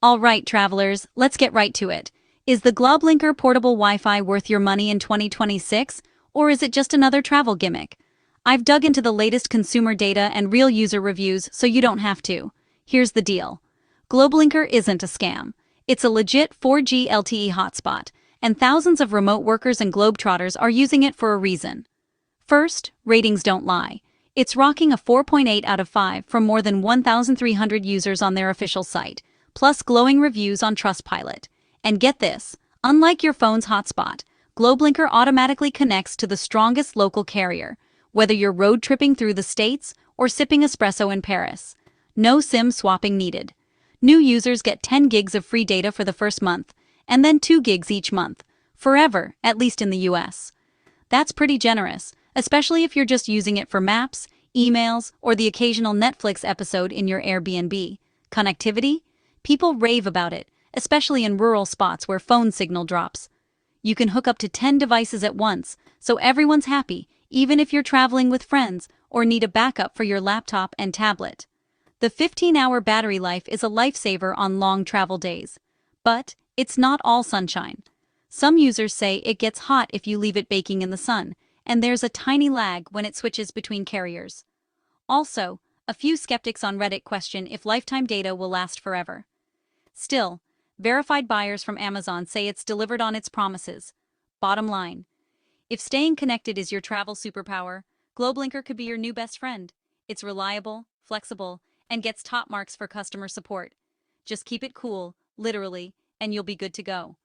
All right, travelers, let's get right to it. Is the Globlinker portable Wi-Fi worth your money in 2026, or is it just another travel gimmick? I've dug into the latest consumer data and real user reviews so you don't have to. Here's the deal. Globlinker isn't a scam. It's a legit 4G LTE hotspot, and thousands of remote workers and globetrotters are using it for a reason. First, ratings don't lie. It's rocking a 4.8 out of 5 from more than 1,300 users on their official site, plus glowing reviews on Trustpilot. And get this, unlike your phone's hotspot, Globlinker automatically connects to the strongest local carrier, whether you're road tripping through the States or sipping espresso in Paris. No SIM swapping needed. New users get 10 gigs of free data for the first month, and then 2 gigs each month, forever, at least in the US. That's pretty generous, especially if you're just using it for maps, emails, or the occasional Netflix episode in your Airbnb. Connectivity? People rave about it, especially in rural spots where phone signal drops. You can hook up to 10 devices at once, so everyone's happy, even if you're traveling with friends or need a backup for your laptop and tablet. The 15-hour battery life is a lifesaver on long travel days. But it's not all sunshine. Some users say it gets hot if you leave it baking in the sun, and there's a tiny lag when it switches between carriers. Also, a few skeptics on Reddit question if lifetime data will last forever. Still, verified buyers from Amazon say it's delivered on its promises. Bottom line, if staying connected is your travel superpower, Globlinker could be your new best friend. It's reliable, flexible, and gets top marks for customer support. Just keep it cool, literally, and you'll be good to go.